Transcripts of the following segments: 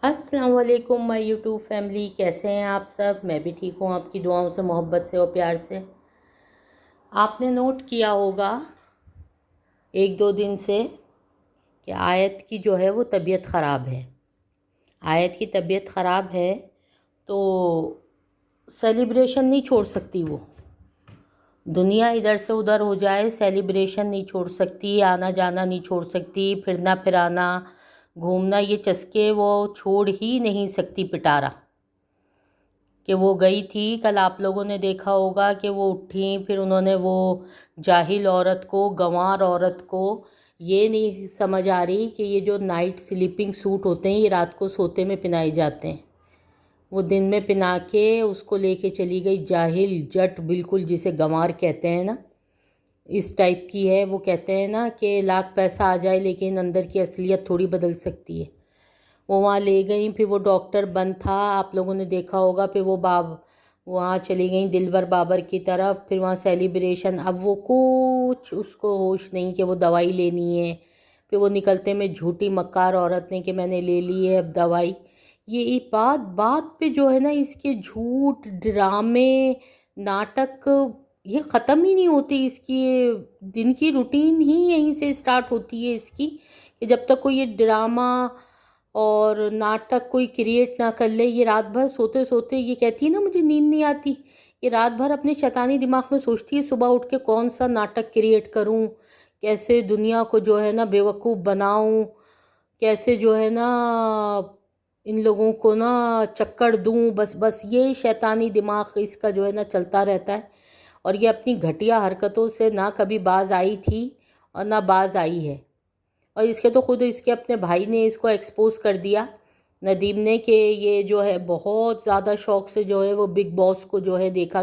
अस्सलाम वालेकुम my YouTube family, कैसे हैं आप सब। मैं भी ठीक हूँ, आपकी दुआओं से, मोहब्बत से और प्यार से। आपने नोट किया होगा एक दो दिन से कि आयत की जो है वो तबीयत ख़राब है। आयत की तबीयत ख़राब है तो सेलिब्रेशन नहीं छोड़ सकती वो। दुनिया इधर से उधर हो जाए, सेलिब्रेशन नहीं छोड़ सकती, आना जाना नहीं छोड़ सकती, फिरना फिराना, घूमना, ये चस्के वो छोड़ ही नहीं सकती। पिटारा कि वो गई थी कल, आप लोगों ने देखा होगा कि वो उठी, फिर उन्होंने वो जाहिल औरत को, गंवार औरत को, ये नहीं समझ आ रही कि ये जो नाइट स्लीपिंग सूट होते हैं ये रात को सोते में पहनाए जाते हैं। वो दिन में पहना के उसको लेके चली गई, जाहिल जट बिल्कुल, जिसे गंवार कहते हैं ना, इस टाइप की है। वो कहते हैं ना कि लाख पैसा आ जाए लेकिन अंदर की असलियत थोड़ी बदल सकती है। वो वहाँ ले गई, फिर वो डॉक्टर बंद था, आप लोगों ने देखा होगा। फिर वो वहाँ चली गई दिलबर बाबर की तरफ, फिर वहाँ सेलिब्रेशन। अब वो कुछ उसको होश नहीं कि वो दवाई लेनी है। फिर वो निकलते में झूठी मक्कार औरत ने कि मैंने ले ली है अब दवाई। ये एक बात बात पे जो है ना, इसके झूठ, ड्रामे, नाटक, ये ख़त्म ही नहीं होती। इसकी ये दिन की रूटीन ही यहीं से स्टार्ट होती है इसकी, कि जब तक कोई ये ड्रामा और नाटक कोई क्रिएट ना कर ले। ये रात भर सोते सोते ये कहती है ना मुझे नींद नहीं आती, ये रात भर अपने शैतानी दिमाग में सोचती है सुबह उठ के कौन सा नाटक क्रिएट करूं, कैसे दुनिया को जो है ना बेवकूफ़ बनाऊं, कैसे जो है ना इन लोगों को ना चक्कर दूं। बस बस ये शैतानी दिमाग इसका जो है ना चलता रहता है। और ये अपनी घटिया हरकतों से ना कभी बाज आई थी और ना बाज आई है। और इसके तो खुद इसके अपने भाई ने इसको एक्सपोज कर दिया, नदीम ने, कि ये जो है बहुत ज़्यादा शौक से जो है वो बिग बॉस को जो है देखा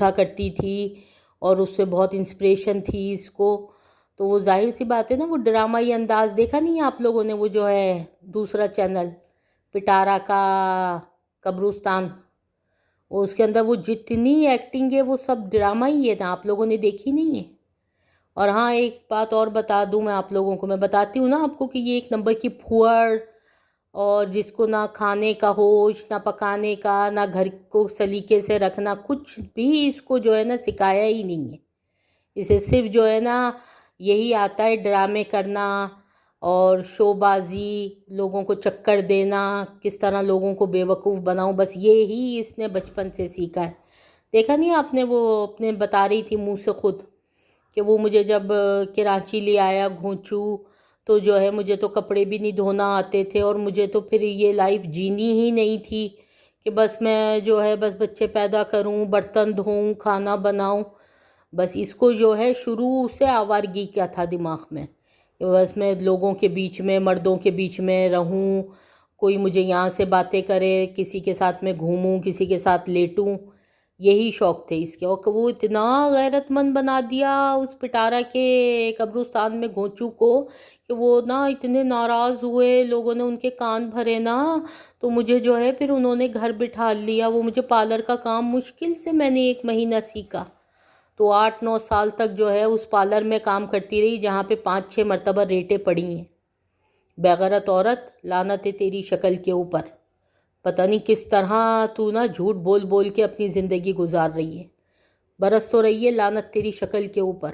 करती थी और उससे बहुत इंस्पिरेशन थी इसको। तो वो जाहिर सी बात है ना, वो ड्रामाई अंदाज देखा नहीं आप लोगों ने, वो जो है दूसरा चैनल पिटारा का कब्रिस्तान, वो उसके अंदर वो जितनी एक्टिंग है वो सब ड्रामा ही है ना, आप लोगों ने देखी नहीं है। और हाँ, एक बात और बता दूं मैं आप लोगों को, मैं बताती हूँ ना आपको कि ये एक नंबर की फुअर, और जिसको ना खाने का होश, ना पकाने का, ना घर को सलीके से रखना, कुछ भी इसको जो है ना सिखाया ही नहीं है। इसे सिर्फ जो है ना यही आता है, ड्रामे करना और शोबाजी, लोगों को चक्कर देना, किस तरह लोगों को बेवकूफ़ बनाऊं, बस ये ही इसने बचपन से सीखा है। देखा नहीं आपने, वो अपने बता रही थी मुंह से खुद कि वो मुझे जब कराची ले आया घोंचू, तो जो है मुझे तो कपड़े भी नहीं धोना आते थे, और मुझे तो फिर ये लाइफ जीनी ही नहीं थी कि बस मैं जो है बस बच्चे पैदा करूं, बर्तन धोऊं, खाना बनाऊं। बस इसको जो है शुरू से आवारगी क्या था दिमाग में कि बस मैं लोगों के बीच में, मर्दों के बीच में रहूं, कोई मुझे यहाँ से बातें करे, किसी के साथ में घूमूं, किसी के साथ लेटूं, यही शौक थे इसके। और वो इतना गैरतमंद बना दिया उस पिटारा के कब्रिस्तान में घोंचू को कि वो ना इतने नाराज़ हुए, लोगों ने उनके कान भरे ना। तो मुझे जो है फिर उन्होंने घर बिठा लिया, वो मुझे पार्लर का काम मुश्किल से मैंने 1 महीना सीखा, तो 8-9 साल तक जो है उस पार्लर में काम करती रही जहाँ पे 5-6 मरतबा रेटें पड़ी हैं। बेगैरत औरत, लानत है तेरी शक्ल के ऊपर। पता नहीं किस तरह तू ना झूठ बोल बोल के अपनी ज़िंदगी गुजार रही है। बरस तो रही है लानत तेरी शक्ल के ऊपर,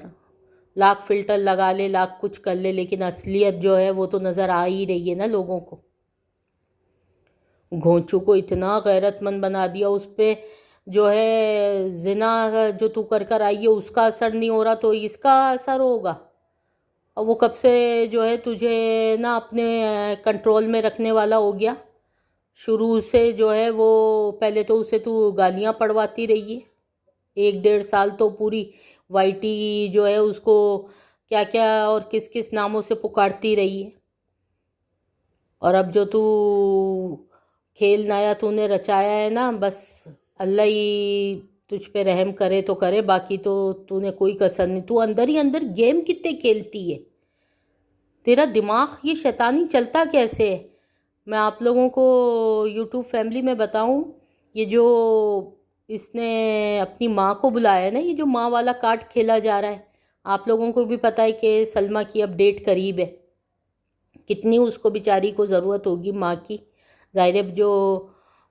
लाख फिल्टर लगा ले, लाख कुछ कर ले, लेकिन असलियत जो है वो तो नज़र आ ही रही है ना लोगों को। घोंचू को इतना गैरतमंद बना दिया, उस पे जो है जिना जो तू कर कर आई है उसका असर नहीं हो रहा तो इसका असर होगा। और वो कब से जो है तुझे ना अपने कंट्रोल में रखने वाला हो गया। शुरू से जो है वो, पहले तो उसे तू गालियां पड़वाती रही है 1-1.5 साल, तो पूरी वाइटी जो है उसको क्या क्या और किस किस नामों से पुकारती रही है। और अब जो तू खेल नया तूने रचाया है ना, बस अल्लाह ही तुझ पे रहम करे तो करे, बाकी तो तूने कोई कसर नहीं। तू अंदर ही अंदर गेम कितने खेलती है, तेरा दिमाग ये शैतानी चलता कैसे है। मैं आप लोगों को यूट्यूब फैमिली में बताऊं, ये जो इसने अपनी माँ को बुलाया है ना, ये जो माँ वाला कार्ड खेला जा रहा है, आप लोगों को भी पता है कि सलमा की अब डेट करीब है। कितनी उसको बेचारी को ज़रूरत होगी माँ की। ज़ाहिर है जो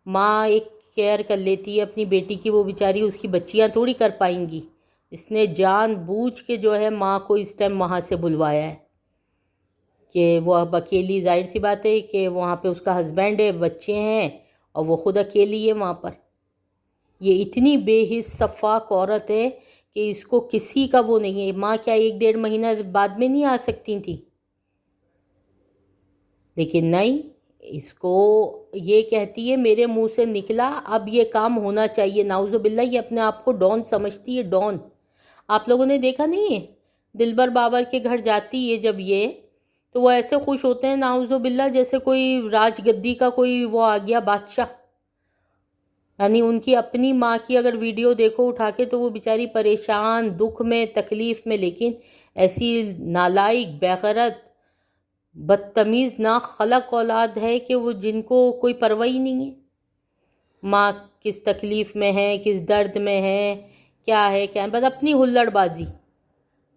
माँ एक केयर कर लेती है अपनी बेटी की, वो बेचारी उसकी बच्चियाँ थोड़ी कर पाएंगी। इसने जानबूझ के जो है माँ को इस टाइम वहाँ से बुलवाया है कि वो अब अकेली, जाहिर सी बात है कि वहाँ पे उसका हस्बैंड है, बच्चे हैं और वो खुद अकेली है वहाँ पर। ये इतनी बेहिस सफ़ाक औरत है कि इसको किसी का वो नहीं है। माँ क्या 1-1.5 महीना बाद में नहीं आ सकती थी? लेकिन नहीं, इसको ये कहती है मेरे मुंह से निकला, अब ये काम होना चाहिए। नाउजुबिल्ला, ये अपने आप को डॉन समझती है, डॉन। आप लोगों ने देखा नहीं है, दिलबर बाबर के घर जाती है जब ये, तो वो ऐसे खुश होते हैं नाउजुबिल्ला जैसे कोई राजगद्दी का कोई वो आ गया बादशाह। यानी उनकी अपनी माँ की अगर वीडियो देखो उठा के तो वो बेचारी परेशान, दुख में, तकलीफ़ में, लेकिन ऐसी नालायक, बेगैरत, बदतमीज़, नाखलक औलाद है कि वो जिनको कोई परवाह ही नहीं है। माँ किस तकलीफ़ में है, किस दर्द में है, क्या है क्या है, बस अपनी हुल्लड़बाजी,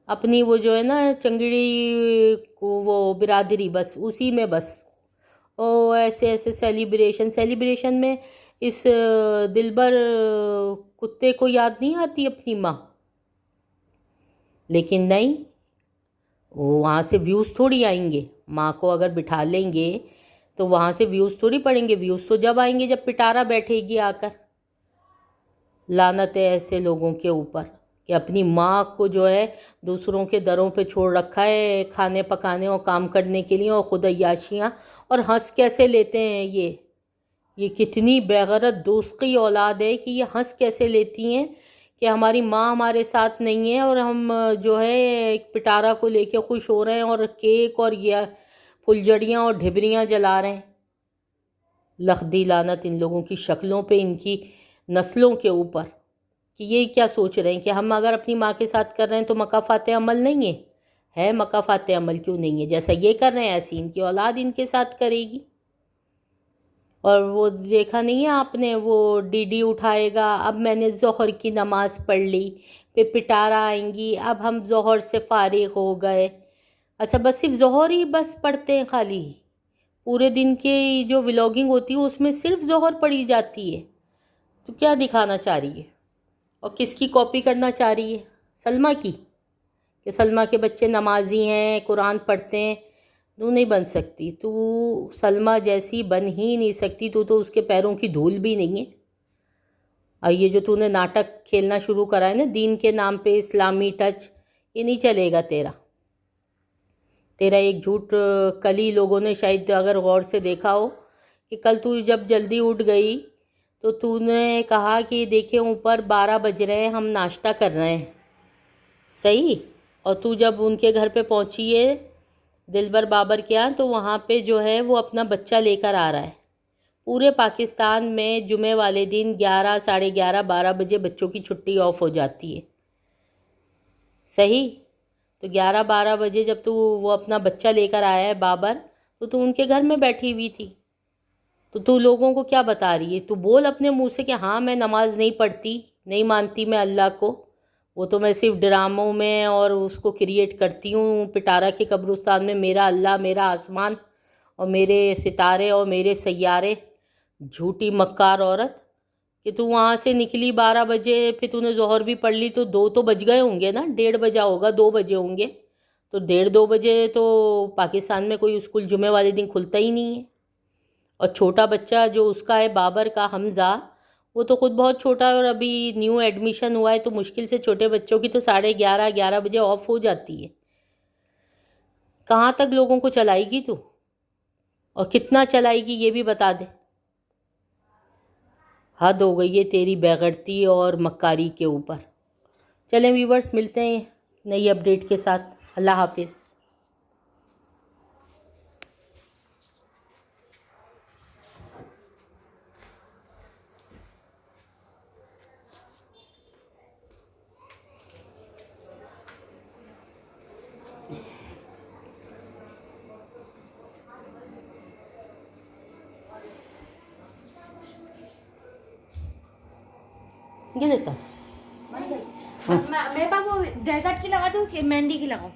अपनी वो जो है ना चंगड़ी को वो बिरादरी, बस उसी में बस। ओ ऐसे ऐसे सेलिब्रेशन में इस दिलबर कुत्ते को याद नहीं आती अपनी माँ। लेकिन नहीं, वो वहाँ से व्यूज़ थोड़ी आएंगे। माँ को अगर बिठा लेंगे तो वहाँ से व्यूज़ थोड़ी पड़ेंगे। व्यूज़ तो जब आएंगे जब पिटारा बैठेगी आकर। लानत है ऐसे लोगों के ऊपर कि अपनी माँ को जो है दूसरों के दरों पे छोड़ रखा है खाने पकाने और काम करने के लिए, और खुद अय्याशियाँ। और हंस कैसे लेते हैं ये कितनी बेगैरत दोस्ती औलाद है कि ये हंस कैसे लेती हैं कि हमारी माँ हमारे साथ नहीं है और हम जो है एक पिटारा को लेके खुश हो रहे हैं और केक और ये फुलझड़ियाँ और ढिबरियाँ जला रहे हैं। लख्दी लानत इन लोगों की शक्लों पे, इनकी नस्लों के ऊपर, कि ये क्या सोच रहे हैं कि हम अगर अपनी माँ के साथ कर रहे हैं तो मकाफ़ात अमल नहीं है मकाफ़ात अमल क्यों नहीं है? जैसा ये कर रहे हैं ऐसी इनकी औलाद इनके साथ करेगी। और वो देखा नहीं है आपने, वो डीडी उठाएगा, अब मैंने ज़ोहर की नमाज़ पढ़ ली, फिर पिटारा आएंगी, अब हम ज़ोहर से फारिग हो गए। अच्छा, बस सिर्फ ज़ोहर ही बस पढ़ते हैं खाली? पूरे दिन के जो व्लॉगिंग होती है उसमें सिर्फ ज़ोहर पढ़ी जाती है? तो क्या दिखाना चाह रही है और किसकी कॉपी करना चाह रही है? सलमा की, कि सलमा के बच्चे नमाजी हैं, कुरान पढ़ते हैं। तू नहीं बन सकती, तू सलमा जैसी बन ही नहीं सकती। तू तो उसके पैरों की धूल भी नहीं है। और ये जो तूने नाटक खेलना शुरू करा है ना दीन के नाम पे, इस्लामी टच, ये नहीं चलेगा तेरा। तेरा एक झूठ कल ही लोगों ने शायद अगर गौर से देखा हो कि कल तू जब जल्दी उठ गई तो तूने कहा कि देखिए ऊपर 12 बज रहे हैं, हम नाश्ता कर रहे हैं, सही। और तू जब उनके घर पे पहुंची है दिलबर बाबर के यहाँ, तो वहाँ पे जो है वो अपना बच्चा लेकर आ रहा है। पूरे पाकिस्तान में जुमे वाले दिन 11, साढ़े 11, 12 बजे बच्चों की छुट्टी ऑफ हो जाती है, सही। तो 11-12 बजे जब तू वो अपना बच्चा लेकर आया है बाबर, तो तू उनके घर में बैठी हुई थी। तो तू लोगों को क्या बता रही है? तू बोल अपने मुंह से कि हाँ मैं नमाज नहीं पढ़ती, नहीं मानती मैं अल्लाह को, वो तो मैं सिर्फ ड्रामों में और उसको क्रिएट करती हूँ। पिटारा के कब्रिस्तान में मेरा अल्लाह, मेरा आसमान और मेरे सितारे और मेरे सैयारे। झूठी मक्कार औरत, कि तू वहाँ से निकली 12 बजे, फिर तूने जोहर भी पढ़ ली, तो 2 तो बज गए होंगे ना, 1:30 बजा होगा, 2 बजे होंगे। तो 1:30-2 बजे तो पाकिस्तान में कोई स्कूल जुमे वाले दिन खुलता ही नहीं है। और छोटा बच्चा जो उसका है बाबर का, हमज़ा, वो तो ख़ुद बहुत छोटा है और अभी न्यू एडमिशन हुआ है, तो मुश्किल से छोटे बच्चों की तो 11:30-11 बजे ऑफ हो जाती है। कहाँ तक लोगों को चलाएगी तू, और कितना चलाएगी ये भी बता दे। हद हो गई है तेरी बेगैरती और मक्कारी के ऊपर। चलें व्यूवर्स, मिलते हैं नई अपडेट के साथ। अल्लाह हाफिज़। ये देता मेरे पास वो डेजर्ट की लगा दूँ कि मेहंदी की लगाऊँ?